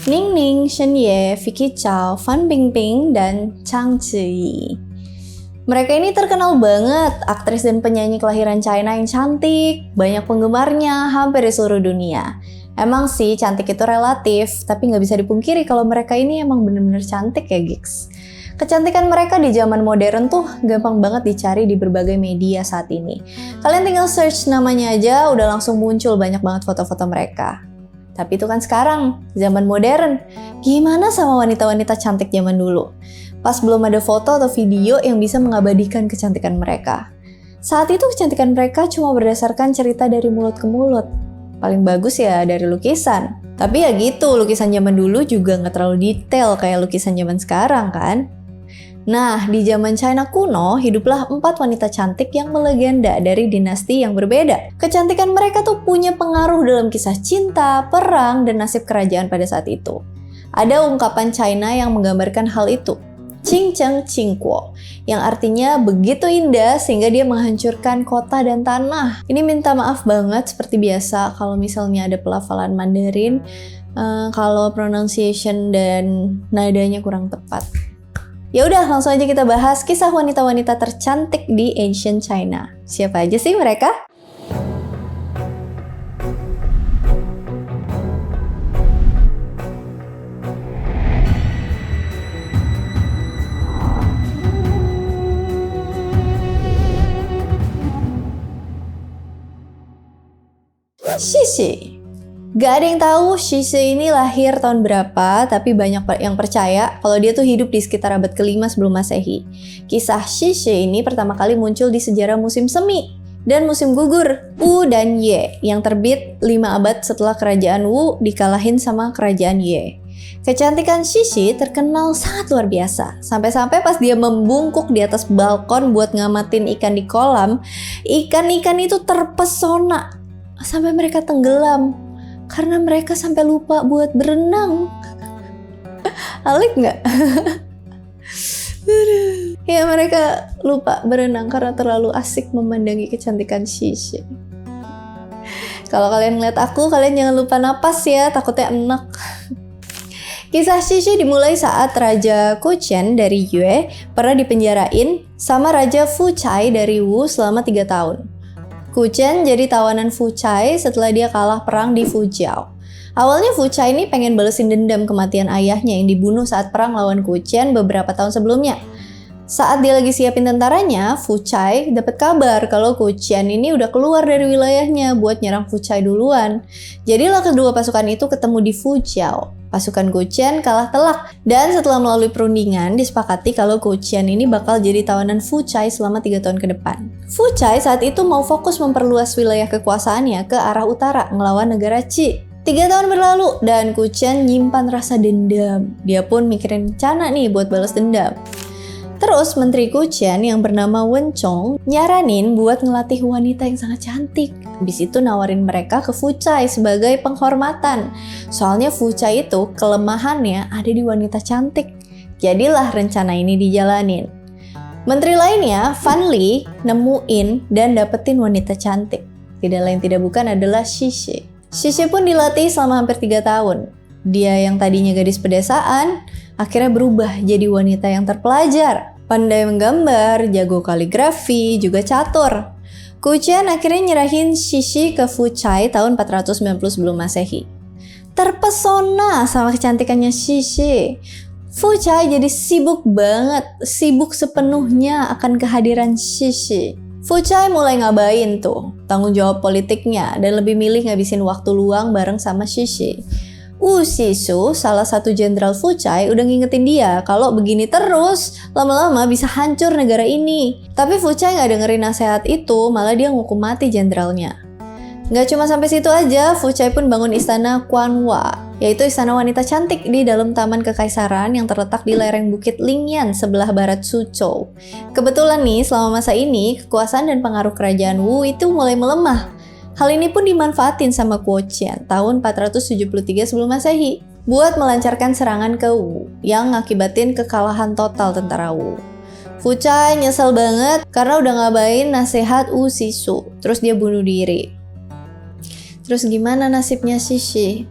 Ning Ning, Shen Ye, Vicky Chow, Fan Bingbing, dan Chang Ziyi. Mereka ini terkenal banget, aktris dan penyanyi kelahiran China yang cantik, banyak penggemarnya hampir di seluruh dunia. Emang sih cantik itu relatif, tapi nggak bisa dipungkiri kalau mereka ini emang bener-bener cantik ya gigs. Kecantikan mereka di zaman modern tuh gampang banget dicari di berbagai media saat ini. Kalian tinggal search namanya aja udah langsung muncul banyak banget foto-foto mereka. Tapi itu kan sekarang, zaman modern. Gimana sama wanita-wanita cantik zaman dulu? Pas belum ada foto atau video yang bisa mengabadikan kecantikan mereka. Saat itu kecantikan mereka cuma berdasarkan cerita dari mulut ke mulut. Paling bagus ya dari lukisan. Tapi ya gitu, lukisan zaman dulu juga nggak terlalu detail kayak lukisan zaman sekarang kan? Nah, di zaman China kuno, hiduplah 4 wanita cantik yang melegenda dari dinasti yang berbeda. Kecantikan mereka tuh punya pengaruh dalam kisah cinta, perang, dan nasib kerajaan pada saat itu. Ada ungkapan China yang menggambarkan hal itu, Qing Cheng Qing Kuo, yang artinya begitu indah sehingga dia menghancurkan kota dan tanah. Ini minta maaf banget seperti biasa kalau misalnya ada pelafalan Mandarin, kalau pronunciation dan nadanya kurang tepat. Ya udah, langsung aja kita bahas kisah wanita-wanita tercantik di Ancient China. Siapa aja sih mereka? Xixi. Gak ada yang tahu Xixi ini lahir tahun berapa, tapi banyak yang percaya kalau dia tuh hidup di sekitar abad ke-5 sebelum Masehi. Kisah Xixi ini pertama kali muncul di sejarah musim semi dan musim gugur Wu dan Ye yang terbit 5 abad setelah kerajaan Wu dikalahin sama kerajaan Ye. Kecantikan Xixi terkenal sangat luar biasa. Sampai-sampai pas dia membungkuk di atas balkon buat ngamatin ikan di kolam, ikan-ikan itu terpesona sampai mereka tenggelam. Karena mereka sampai lupa buat berenang. Alik nggak? Ya mereka lupa berenang karena terlalu asik memandangi kecantikan Xixi. Kalau kalian ngeliat aku, kalian jangan lupa napas ya, takutnya enak. Kisah Xixi dimulai saat Raja Kuchen dari Yue pernah dipenjarain sama Raja Fu Chai dari Wu selama 3 tahun. Kuchen jadi tawanan Fu Chai setelah dia kalah perang di Fujiao. Awalnya Fu Chai ini pengen balesin dendam kematian ayahnya yang dibunuh saat perang lawan Kuchen beberapa tahun sebelumnya. Saat dia lagi siapin tentaranya, Fu Chai dapat kabar kalau Kuchen ini udah keluar dari wilayahnya buat nyerang Fu Chai duluan. Jadilah kedua pasukan itu ketemu di Fujiao. Pasukan Kuchen kalah telak dan setelah melalui perundingan disepakati kalau Kuchen ini bakal jadi tawanan Fu Chai selama 3 tahun ke depan. Fu Chai saat itu mau fokus memperluas wilayah kekuasaannya ke arah utara ngelawan negara Qi. 3 tahun berlalu dan Kuchen nyimpan rasa dendam. Dia pun mikirin rencana nih buat balas dendam. Terus Menteri Kuchen yang bernama Wen Chong nyaranin buat ngelatih wanita yang sangat cantik. Habis itu nawarin mereka ke Fu Chai sebagai penghormatan. Soalnya Fu Chai itu kelemahannya ada di wanita cantik. Jadilah rencana ini dijalanin. Menteri lainnya, Fan Li, nemuin dan dapetin wanita cantik. Tidak lain tidak bukan adalah Xixi. Xixi pun dilatih selama hampir 3 tahun. Dia yang tadinya gadis pedesaan, akhirnya berubah jadi wanita yang terpelajar. Pandai menggambar, jago kaligrafi, juga catur. Kuchen akhirnya nyerahin Xixi ke Fu Chai tahun 490 sebelum Masehi. Terpesona sama kecantikannya Xixi, Fu Chai jadi sibuk banget, sibuk sepenuhnya akan kehadiran Xixi. Fu Chai mulai ngabain tuh tanggung jawab politiknya dan lebih milih ngabisin waktu luang bareng sama Xixi. Wu Sisu, salah satu jenderal Fu Chai, udah ngingetin dia kalau begini terus, lama-lama bisa hancur negara ini. Tapi Fu Chai nggak dengerin nasihat itu, malah dia ngukum mati jenderalnya. Nggak cuma sampai situ aja, Fu Chai pun bangun istana Quanhua, yaitu istana wanita cantik di dalam taman kekaisaran yang terletak di lereng bukit Lingyan sebelah barat Suzhou. Kebetulan nih, selama masa ini, kekuasaan dan pengaruh kerajaan Wu itu mulai melemah. Hal ini pun dimanfaatin sama Kuchen tahun 473 sebelum Masehi buat melancarkan serangan ke Wu yang ngakibatin kekalahan total tentara Wu. Fu Chai nyesel banget karena udah ngabain nasihat Wu Sisu, terus dia bunuh diri. Terus gimana nasibnya Xixi?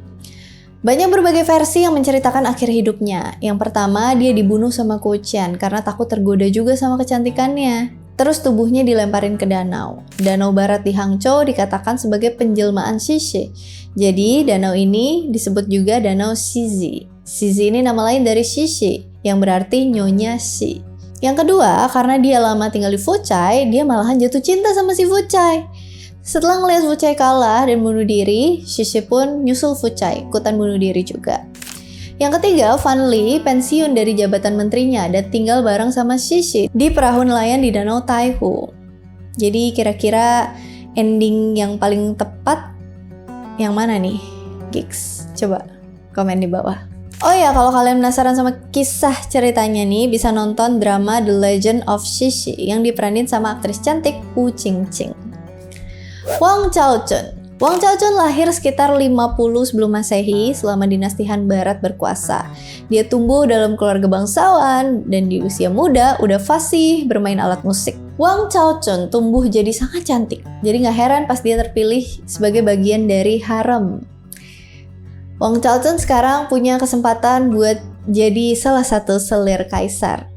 Banyak berbagai versi yang menceritakan akhir hidupnya. Yang pertama, dia dibunuh sama Kuchen karena takut tergoda juga sama kecantikannya. Terus tubuhnya dilemparin ke danau. Danau barat di Hangzhou dikatakan sebagai penjelmaan Xixi. Jadi, danau ini disebut juga Danau Xixi. Xixi ini nama lain dari Xixi, yang berarti Nyonya Xi. Yang kedua, karena dia lama tinggal di Fuchai, dia malahan jatuh cinta sama si Fuchai. Setelah ngeliat Fuchai kalah dan bunuh diri, Xixi pun nyusul Fuchai, ikutan bunuh diri juga. Yang ketiga, Fan Li pensiun dari jabatan menterinya dan tinggal bareng sama Xixi di perahu nelayan di Danau Taihu. Jadi kira-kira ending yang paling tepat yang mana nih, Gigs? Coba komen di bawah. Oh ya, kalau kalian penasaran sama kisah ceritanya nih, bisa nonton drama The Legend of Xixi yang diperanin sama aktris cantik Wu Qingqing. Wang Chaochun. Wang Chaochun lahir sekitar 50 sebelum Masehi selama dinasti Han Barat berkuasa. Dia tumbuh dalam keluarga bangsawan dan di usia muda udah fasih bermain alat musik. Wang Chaochun tumbuh jadi sangat cantik. Jadi gak heran pas dia terpilih sebagai bagian dari harem. Wang Chaochun sekarang punya kesempatan buat jadi salah satu selir kaisar.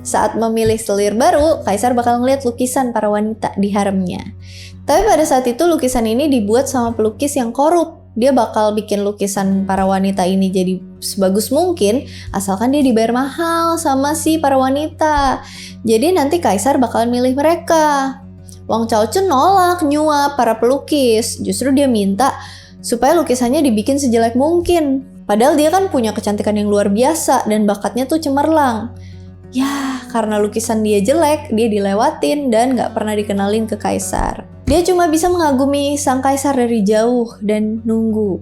Saat memilih selir baru, kaisar bakal ngeliat lukisan para wanita di haremnya. Tapi pada saat itu lukisan ini dibuat sama pelukis yang korup. Dia bakal bikin lukisan para wanita ini jadi sebagus mungkin, asalkan dia dibayar mahal sama si para wanita. Jadi nanti kaisar bakal milih mereka. Wang Chaochun nolak nyuap para pelukis. Justru dia minta supaya lukisannya dibikin sejelek mungkin. Padahal dia kan punya kecantikan yang luar biasa dan bakatnya tuh cemerlang. Ya, karena lukisan dia jelek, dia dilewatin dan gak pernah dikenalin ke kaisar. Dia cuma bisa mengagumi sang kaisar dari jauh dan nunggu.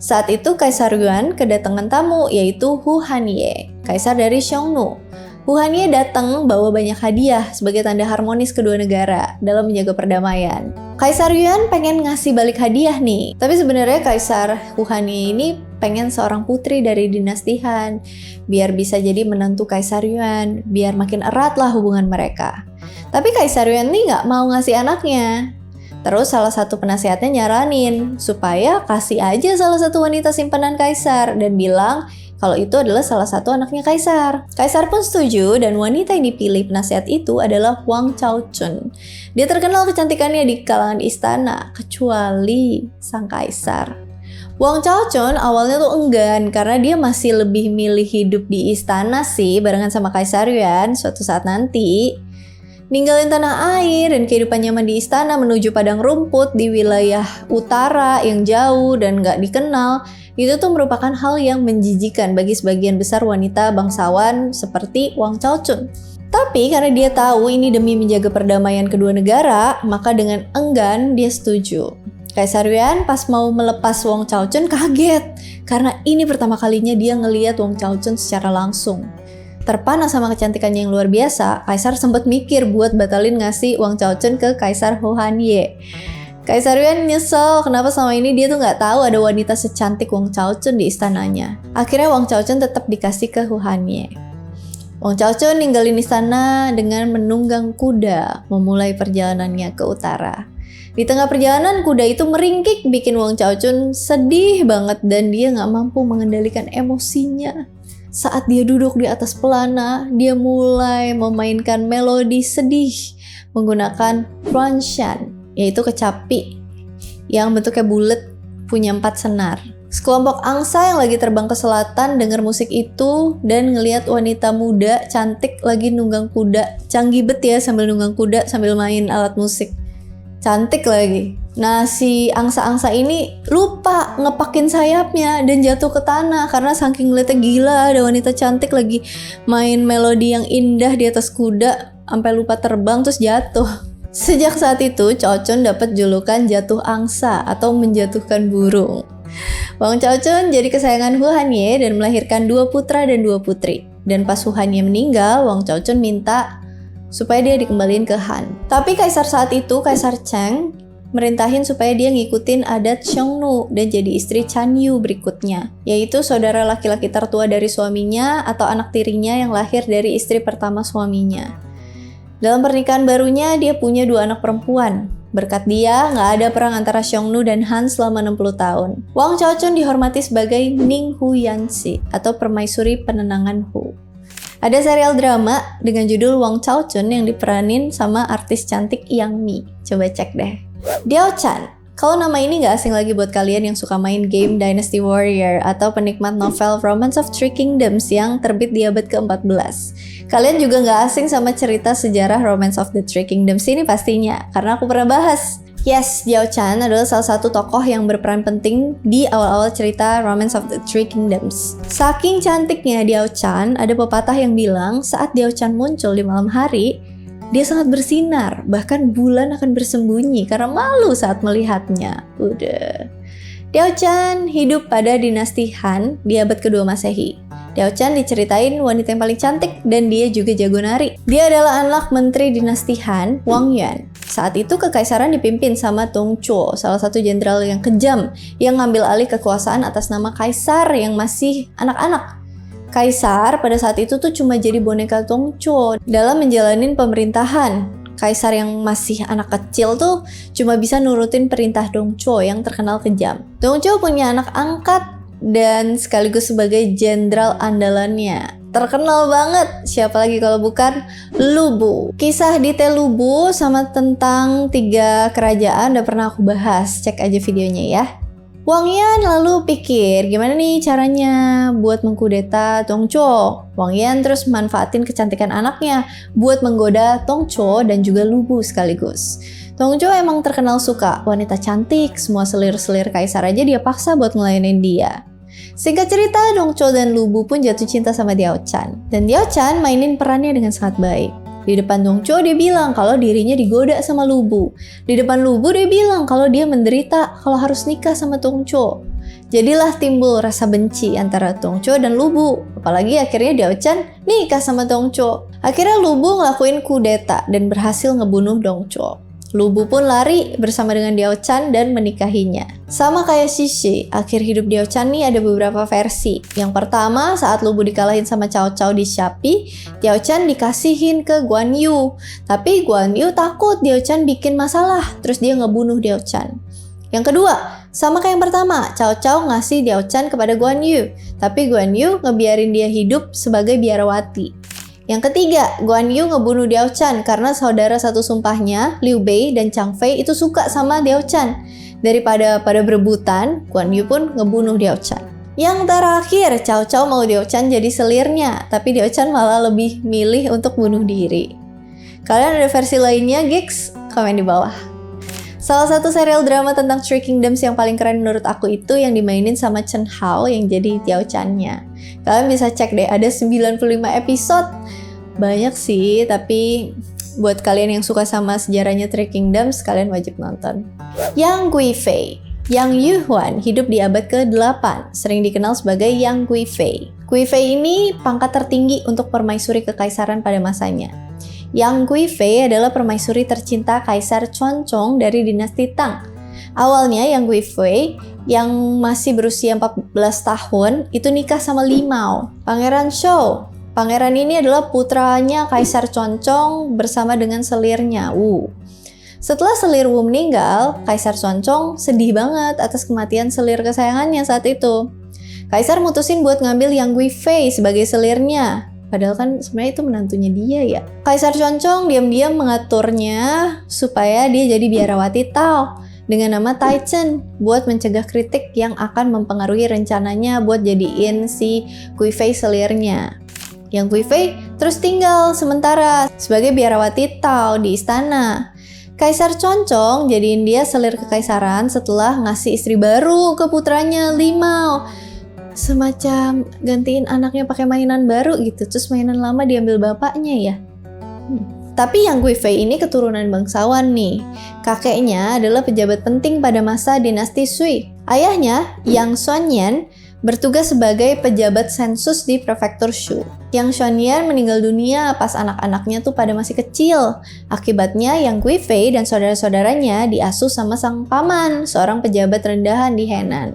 Saat itu Kaisar Yuan kedatangan tamu, yaitu Hu Hanye, kaisar dari Xiongnu. Hu Hanye datang bawa banyak hadiah sebagai tanda harmonis kedua negara dalam menjaga perdamaian. Kaisar Yuan pengen ngasih balik hadiah nih, tapi sebenarnya Kaisar Hu Hanye ini pengen seorang putri dari dinasti Han, biar bisa jadi menantu Kaisar Yuan, biar makin erat lah hubungan mereka. Tapi Kaisar Yuan nih nggak mau ngasih anaknya. Terus salah satu penasehatnya nyaranin supaya kasih aja salah satu wanita simpanan Kaisar dan bilang kalau itu adalah salah satu anaknya Kaisar. Kaisar pun setuju dan wanita yang dipilih penasehat itu adalah Wang Chaochun. Dia terkenal kecantikannya di kalangan istana, kecuali sang Kaisar. Wang Chaochun awalnya tuh enggan karena dia masih lebih milih hidup di istana sih barengan sama Kaisar Yuan suatu saat nanti. Ninggalin tanah air dan kehidupan nyaman di istana menuju padang rumput di wilayah utara yang jauh dan gak dikenal, itu tuh merupakan hal yang menjijikan bagi sebagian besar wanita bangsawan seperti Wang Chaochun. Tapi karena dia tahu ini demi menjaga perdamaian kedua negara, maka dengan enggan dia setuju. Kaisar Yuan pas mau melepas Wang Chaochun kaget karena ini pertama kalinya dia ngelihat Wang Chaochun secara langsung. Terpana sama kecantikannya yang luar biasa, Kaisar sempat mikir buat batalin ngasih Wang Chaochun ke Kaisar Hu Hanye. Kaisar Yuan nyesel kenapa selama ini dia tuh nggak tahu ada wanita secantik Wang Chaochun di istananya. Akhirnya Wang Chaochun tetap dikasih ke Hu Hanye. Wang Chaochun ninggalin istana dengan menunggang kuda, memulai perjalanannya ke utara. Di tengah perjalanan kuda itu meringkik bikin Wang Chaochun sedih banget dan dia nggak mampu mengendalikan emosinya. Saat dia duduk di atas pelana, dia mulai memainkan melodi sedih menggunakan Xuanshan, yaitu kecapi yang bentuknya bulat punya 4 senar. Sekelompok angsa yang lagi terbang ke selatan dengar musik itu dan ngelihat wanita muda cantik lagi nunggang kuda. Canggih bet ya sambil nunggang kuda sambil main alat musik. Cantik lagi. Nah si angsa-angsa ini lupa ngepakin sayapnya dan jatuh ke tanah karena saking ngeliatnya gila ada wanita cantik lagi main melodi yang indah di atas kuda sampai lupa terbang terus jatuh. Sejak saat itu Chaochun dapat julukan jatuh angsa atau menjatuhkan burung. Wang Chaochun jadi kesayangan Hu Hanye dan melahirkan 2 putra dan 2 putri. Dan pas Hu Hanye meninggal, Wang Chaochun minta supaya dia dikembaliin ke Han. Tapi kaisar saat itu, Kaisar Cheng, merintahin supaya dia ngikutin adat Xiongnu dan jadi istri Chan Yu berikutnya, yaitu saudara laki-laki tertua dari suaminya atau anak tirinya yang lahir dari istri pertama suaminya. Dalam pernikahan barunya, dia punya 2 anak perempuan, Berkat dia, nggak ada perang antara Xiongnu dan Han selama 60 tahun. Wang Chaochun dihormati sebagai Ning Hu Yanxi atau permaisuri penenangan Hu. Ada serial drama dengan judul Wang Chaochun yang diperanin sama artis cantik Yang Mi. Coba cek deh. Diao Chan. Kalau nama ini nggak asing lagi buat kalian yang suka main game Dynasty Warrior atau penikmat novel Romance of Three Kingdoms yang terbit di abad ke-14. Kalian juga nggak asing sama cerita sejarah Romance of the Three Kingdoms ini pastinya, karena aku pernah bahas. Yes, Diao Chan adalah salah satu tokoh yang berperan penting di awal-awal cerita Romance of the Three Kingdoms. Saking cantiknya Diao Chan, ada pepatah yang bilang saat Diao Chan muncul di malam hari, dia sangat bersinar, bahkan bulan akan bersembunyi karena malu saat melihatnya. Udah. Diao Chan hidup pada dinasti Han di abad kedua Masehi. Diao Chan diceritain wanita yang paling cantik dan dia juga jago nari. Dia adalah anak menteri dinasti Han, Wang Yuan. Saat itu kekaisaran dipimpin sama Dong Zhuo, salah satu jenderal yang kejam yang ngambil alih kekuasaan atas nama kaisar yang masih anak-anak. Kaisar pada saat itu tuh cuma jadi boneka Dong Zhuo dalam menjalanin pemerintahan. Kaisar yang masih anak kecil tuh cuma bisa nurutin perintah Dong Zhuo yang terkenal kejam. Dong Zhuo punya anak angkat dan sekaligus sebagai jenderal andalannya. Terkenal banget, siapa lagi kalau bukan Lu Bu. Kisah detail Lu Bu sama tentang 3 kerajaan udah pernah aku bahas, cek aja videonya ya. Wang Yan lalu pikir gimana nih caranya buat mengkudeta Dong Zhuo. Wang Yan terus manfaatin kecantikan anaknya buat menggoda Dong Zhuo dan juga Lu Bu sekaligus. Dong Zhuo emang terkenal suka wanita cantik, semua selir-selir kaisar aja dia paksa buat ngelayanin dia. Singkat cerita, Dong Zhuo dan Lu Bu pun jatuh cinta sama Diao Chan. Dan Diao Chan mainin perannya dengan sangat baik. Di depan Dong Zhuo dia bilang kalau dirinya digoda sama Lu Bu. Di depan Lu Bu dia bilang kalau dia menderita kalau harus nikah sama Dong Zhuo. Jadilah timbul rasa benci antara Dong Zhuo dan Lu Bu. Apalagi akhirnya Diao Chan nikah sama Dong Zhuo. Akhirnya Lu Bu ngelakuin kudeta dan berhasil ngebunuh Dong Zhuo. Lu Bu pun lari bersama dengan Diao Chan dan menikahinya. Sama kayak Xixi, akhir hidup Diao Chan nih ada beberapa versi. Yang pertama, saat Lu Bu dikalahin sama Cao Cao di Shapi, Diao Chan dikasihin ke Guan Yu. Tapi Guan Yu takut Diao Chan bikin masalah, terus dia ngebunuh Diao Chan. Yang kedua, sama kayak yang pertama, Cao Cao ngasih Diao Chan kepada Guan Yu. Tapi Guan Yu ngebiarin dia hidup sebagai biarawati. Yang ketiga, Guan Yu ngebunuh Diao Chan karena saudara satu sumpahnya, Liu Bei dan Chang Fei itu suka sama Diao Chan. Daripada pada berebutan, Guan Yu pun ngebunuh Diao Chan. Yang terakhir, Cao Cao mau Diao Chan jadi selirnya, tapi Diao Chan malah lebih milih untuk bunuh diri. Kalian ada versi lainnya, gigs? Komen di bawah. Salah satu serial drama tentang Three Kingdoms yang paling keren menurut aku itu yang dimainin sama Chen Hao yang jadi Diao Chan-nya. Kalian bisa cek deh, ada 95 episode. Banyak sih, tapi buat kalian yang suka sama sejarahnya Three Kingdoms, kalian wajib nonton. Yang Guifei. Yang Yu Huan hidup di abad ke-8, sering dikenal sebagai Yang Guifei. Guifei ini pangkat tertinggi untuk permaisuri kekaisaran pada masanya. Yang Guifei adalah permaisuri tercinta Kaisar Xuanzong dari dinasti Tang. Awalnya Yang Guifei yang masih berusia 14 tahun itu nikah sama Limao, Pangeran Shou. Pangeran ini adalah putranya Kaisar Xuanzong bersama dengan selirnya Wu. Setelah selir Wu meninggal, Kaisar Xuanzong sedih banget atas kematian selir kesayangannya saat itu. Kaisar mutusin buat ngambil Yang Guifei sebagai selirnya. Padahal kan sebenarnya itu menantunya dia ya. Kaisar Xuanzong diam-diam mengaturnya supaya dia jadi biarawati Tao dengan nama Tai Chen buat mencegah kritik yang akan mempengaruhi rencananya buat jadiin si Guifei selirnya. Yang Guifei terus tinggal sementara sebagai biarawati Tao di istana. Kaisar Xuanzong jadiin dia selir kekaisaran setelah ngasih istri baru ke putranya Limao. Semacam gantiin anaknya pakai mainan baru gitu, terus mainan lama diambil bapaknya ya. Tapi Yang Guifei ini keturunan bangsawan nih. Kakeknya adalah pejabat penting pada masa dinasti Sui. Ayahnya, Yang Xuanyan, bertugas sebagai pejabat sensus di prefektur Shu. Yang Xuanyan meninggal dunia pas anak-anaknya tuh pada masih kecil. Akibatnya Yang Guifei dan saudara-saudaranya diasuh sama sang paman, seorang pejabat rendahan di Henan.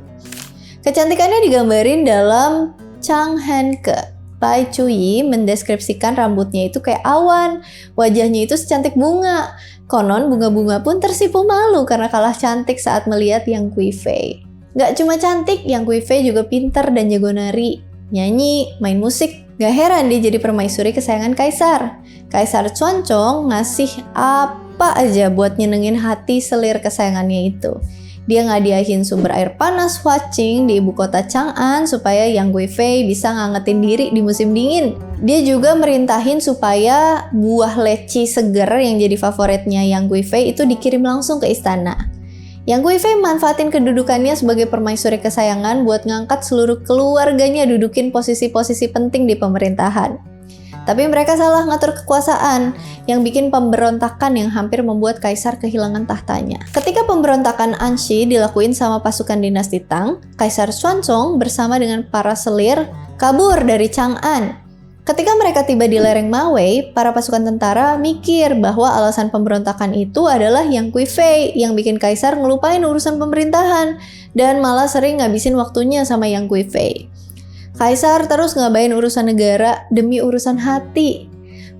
Kecantikannya digambarin dalam Chang Hanke. Pai Chuyi mendeskripsikan rambutnya itu kayak awan, wajahnya itu secantik bunga. Konon bunga-bunga pun tersipu malu karena kalah cantik saat melihat Yang Guifei. Gak cuma cantik, Yang Guifei juga pintar dan jago nari, nyanyi, main musik. Gak heran dia jadi permaisuri kesayangan Kaisar. Kaisar Xuanzong ngasih apa aja buat nyenengin hati selir kesayangannya itu. Dia ngadiahin sumber air panas Huaqing di ibu kota Chang'an supaya Yang Guifei bisa ngangetin diri di musim dingin. Dia juga merintahin supaya buah leci seger yang jadi favoritnya Yang Guifei itu dikirim langsung ke istana. Yang Guifei manfaatin kedudukannya sebagai permaisuri kesayangan buat ngangkat seluruh keluarganya dudukin posisi-posisi penting di pemerintahan. Tapi mereka salah ngatur kekuasaan yang bikin pemberontakan yang hampir membuat kaisar kehilangan tahtanya. Ketika pemberontakan Anshi dilakuin sama pasukan dinasti Tang, Kaisar Xuanzong bersama dengan para selir kabur dari Chang'an. Ketika mereka tiba di lereng Mawei, para pasukan tentara mikir bahwa alasan pemberontakan itu adalah Yang Guifei yang bikin kaisar ngelupain urusan pemerintahan dan malah sering ngabisin waktunya sama Yang Guifei. Kaisar terus ngabain urusan negara demi urusan hati.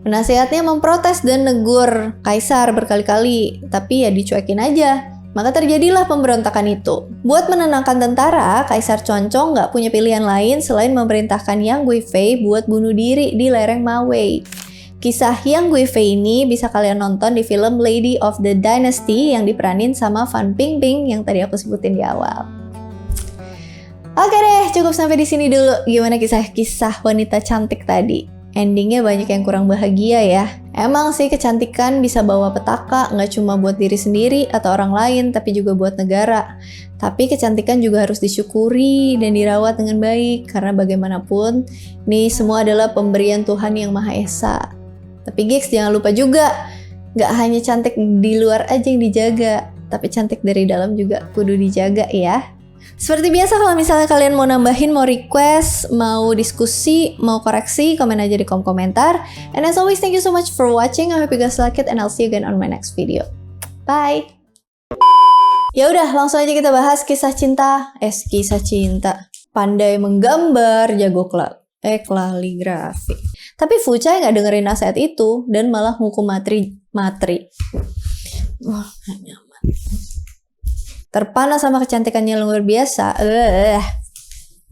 Penasehatnya memprotes dan negur Kaisar berkali-kali, tapi ya dicuekin aja. Maka terjadilah pemberontakan itu. Buat menenangkan tentara, Kaisar Xuanzong nggak punya pilihan lain selain memerintahkan Yang Guifei buat bunuh diri di lereng Mawei. Kisah Yang Guifei ini bisa kalian nonton di film Lady of the Dynasty yang diperanin sama Fan Bingbing yang tadi aku sebutin di awal. Oke deh, cukup sampai di sini dulu. Gimana kisah-kisah wanita cantik tadi? Endingnya banyak yang kurang bahagia ya. Emang sih kecantikan bisa bawa petaka, nggak cuma buat diri sendiri atau orang lain, tapi juga buat negara. Tapi kecantikan juga harus disyukuri dan dirawat dengan baik, karena bagaimanapun, ini semua adalah pemberian Tuhan Yang Maha Esa. Tapi gigs, jangan lupa juga, nggak hanya cantik di luar aja yang dijaga, tapi cantik dari dalam juga kudu dijaga ya. Seperti biasa, kalau misalnya kalian mau nambahin, mau request, mau diskusi, mau koreksi, komen aja di kolom komentar. And as always, thank you so much for watching. I hope you guys like it and I'll see you again on my next video. Bye! Ya udah, langsung aja kita bahas kisah cinta. Kisah cinta. Pandai menggambar, jago kaligrafi. Tapi Fucai nggak dengerin nasihat itu dan malah ngukum matri. Wah, gak nyaman. Terpana sama kecantikannya luar biasa.